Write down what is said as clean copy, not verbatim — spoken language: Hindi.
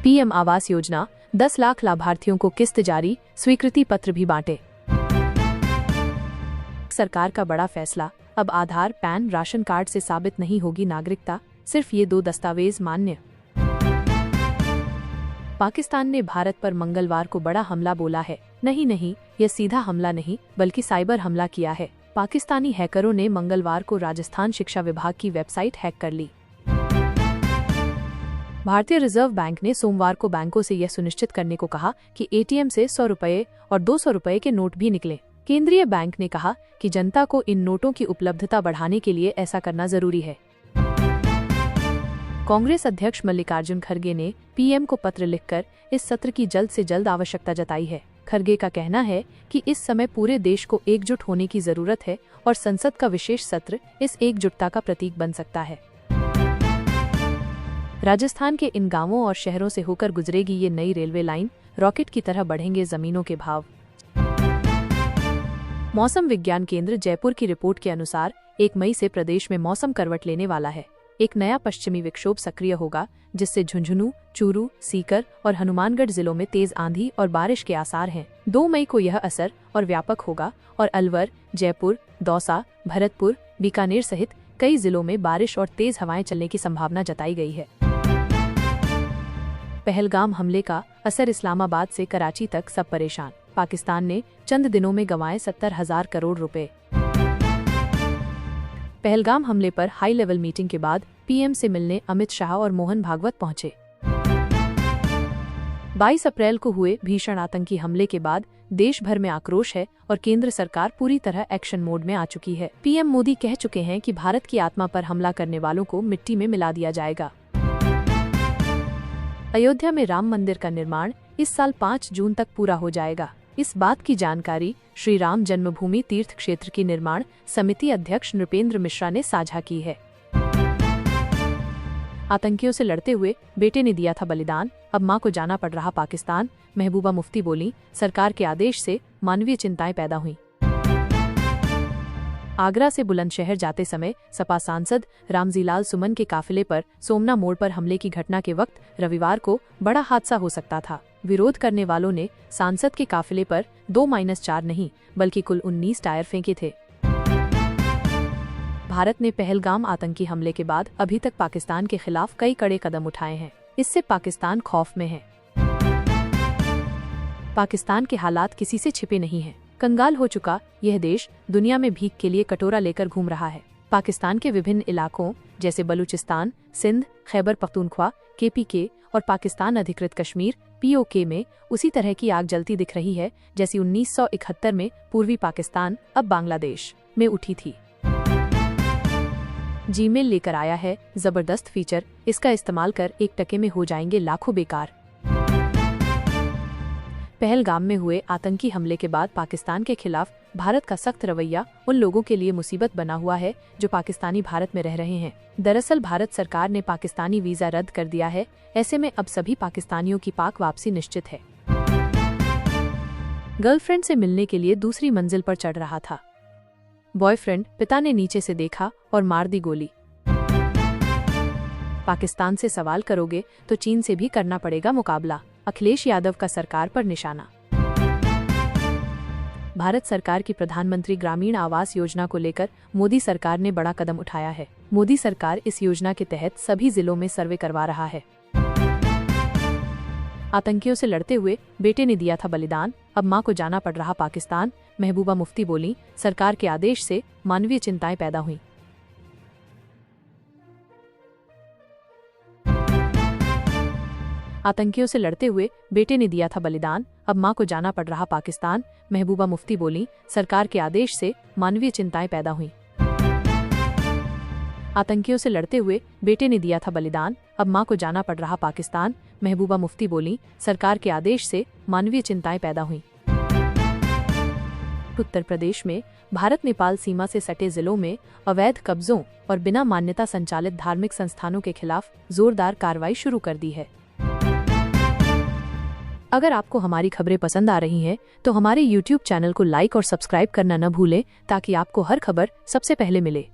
पीएम आवास योजना 10 लाख लाभार्थियों को किस्त जारी, स्वीकृति पत्र भी बांटे। सरकार का बड़ा फैसला, अब आधार, पैन, राशन कार्ड से साबित नहीं होगी नागरिकता, सिर्फ ये 2 दस्तावेज मान्य। पाकिस्तान ने भारत पर मंगलवार को बड़ा हमला बोला है। नहीं, यह सीधा हमला नहीं बल्कि साइबर हमला किया है। पाकिस्तानी हैकरों ने मंगलवार को राजस्थान शिक्षा विभाग की वेबसाइट हैक कर ली। भारतीय रिजर्व बैंक ने सोमवार को बैंकों से यह सुनिश्चित करने को कहा कि एटीएम से 100 रुपये और 200 रुपये के नोट भी निकले। केंद्रीय बैंक ने कहा कि जनता को इन नोटों की उपलब्धता बढ़ाने के लिए ऐसा करना जरूरी है। कांग्रेस अध्यक्ष मल्लिकार्जुन खड़गे ने पीएम को पत्र लिखकर इस सत्र की जल्द से जल्द आवश्यकता जताई है। खड़गे का कहना है कि इस समय पूरे देश को एकजुट होने की जरूरत है और संसद का विशेष सत्र इस एकजुटता का प्रतीक बन सकता है। राजस्थान के इन गांवों और शहरों से होकर गुजरेगी ये नई रेलवे लाइन, रॉकेट की तरह बढ़ेंगे जमीनों के भाव। मौसम विज्ञान केंद्र जयपुर की रिपोर्ट के अनुसार 1 मई से प्रदेश में मौसम करवट लेने वाला है। एक नया पश्चिमी विक्षोभ सक्रिय होगा, जिससे झुंझुनू, चूरू, सीकर और हनुमानगढ़ जिलों में तेज आंधी और बारिश के आसार हैं। 2 मई को यह असर और व्यापक होगा और अलवर, जयपुर, दौसा, भरतपुर, बीकानेर सहित कई जिलों में बारिश और तेज हवाएं चलने की संभावना जताई गई है। पहलगाम हमले का असर, इस्लामाबाद से कराची तक सब परेशान। पाकिस्तान ने चंद दिनों में गंवाए 70,000 करोड़ रुपए। पहलगाम हमले पर हाई लेवल मीटिंग के बाद पीएम से मिलने अमित शाह और मोहन भागवत पहुंचे। 22 अप्रैल को हुए भीषण आतंकी हमले के बाद देश भर में आक्रोश है और केंद्र सरकार पूरी तरह एक्शन मोड में आ चुकी है। पीएम मोदी कह चुके हैं कि भारत की आत्मा पर हमला करने वालों को मिट्टी में मिला दिया जाएगा। अयोध्या में राम मंदिर का निर्माण इस साल 5 जून तक पूरा हो जाएगा। इस बात की जानकारी श्री राम जन्मभूमि तीर्थ क्षेत्र की निर्माण समिति अध्यक्ष नृपेंद्र मिश्रा ने साझा की है। आतंकियों से लड़ते हुए बेटे ने दिया था बलिदान, अब मां को जाना पड़ रहा पाकिस्तान। महबूबा मुफ्ती बोली, सरकार के आदेश से मानवीय चिंताएं पैदा हुई। आगरा से बुलंदशहर जाते समय सपा सांसद रामजीलाल सुमन के काफिले पर सोमना मोड़ पर हमले की घटना के वक्त रविवार को बड़ा हादसा हो सकता था। विरोध करने वालों ने सांसद के काफिले पर 2-4 नहीं बल्कि कुल 19 टायर फेंके थे। भारत ने पहलगाम आतंकी हमले के बाद अभी तक पाकिस्तान के खिलाफ कई कड़े कदम उठाए हैं। इससे पाकिस्तान खौफ में है। पाकिस्तान के हालात किसी से छिपे नहीं हैं। कंगाल हो चुका यह देश दुनिया में भीख के लिए कटोरा लेकर घूम रहा है। पाकिस्तान के विभिन्न इलाकों जैसे बलूचिस्तान, सिंध, खैबर पख्तूनख्वा, केपीके और पाकिस्तान अधिकृत कश्मीर पीओके में उसी तरह की आग जलती दिख रही है जैसी 1971 में पूर्वी पाकिस्तान अब बांग्लादेश में उठी थी। जीमेल लेकर आया है जबरदस्त फीचर, इसका इस्तेमाल कर 1 टके में हो जाएंगे लाखों बेकार। पहलगाम में हुए आतंकी हमले के बाद पाकिस्तान के खिलाफ भारत का सख्त रवैया उन लोगों के लिए मुसीबत बना हुआ है जो पाकिस्तानी भारत में रह रहे हैं। दरअसल भारत सरकार ने पाकिस्तानी वीजा रद्द कर दिया है। ऐसे में अब सभी पाकिस्तानियों की पाक वापसी निश्चित है। गर्लफ्रेंड से मिलने के लिए दूसरी मंजिल पर चढ़ रहा था। बॉयफ्रेंड पिता ने नीचे से देखा और मार दी गोली। पाकिस्तान से सवाल करोगे तो चीन से भी करना पड़ेगा मुकाबला, अखिलेश यादव का सरकार पर निशाना। भारत सरकार की प्रधानमंत्री ग्रामीण आवास योजना को लेकर मोदी सरकार ने बड़ा कदम उठाया है। मोदी सरकार इस योजना के तहत सभी जिलों में सर्वे करवा रहा है। आतंकियों से लड़ते हुए बेटे ने दिया था बलिदान, अब मां को जाना पड़ रहा पाकिस्तान। महबूबा मुफ्ती बोली, सरकार के आदेश से मानवीय चिंताएं पैदा हुई। आतंकियों से लड़ते हुए बेटे ने दिया था बलिदान, अब मां को जाना पड़ रहा पाकिस्तान। महबूबा मुफ्ती बोली, सरकार के आदेश से मानवीय चिंताएं पैदा हुई। आतंकियों से लड़ते हुए बेटे ने दिया था बलिदान, अब मां को जाना पड़ रहा पाकिस्तान। महबूबा मुफ्ती बोली, सरकार के आदेश से मानवीय चिंताएं पैदा हुई। उत्तर प्रदेश में भारत नेपाल सीमा से सटे जिलों में अवैध कब्जों और बिना मान्यता संचालित धार्मिक संस्थानों के खिलाफ जोरदार कार्रवाई शुरू कर दी है। अगर आपको हमारी खबरें पसंद आ रही हैं, तो हमारे YouTube चैनल को लाइक और सब्सक्राइब करना न भूलें ताकि आपको हर खबर सबसे पहले मिले।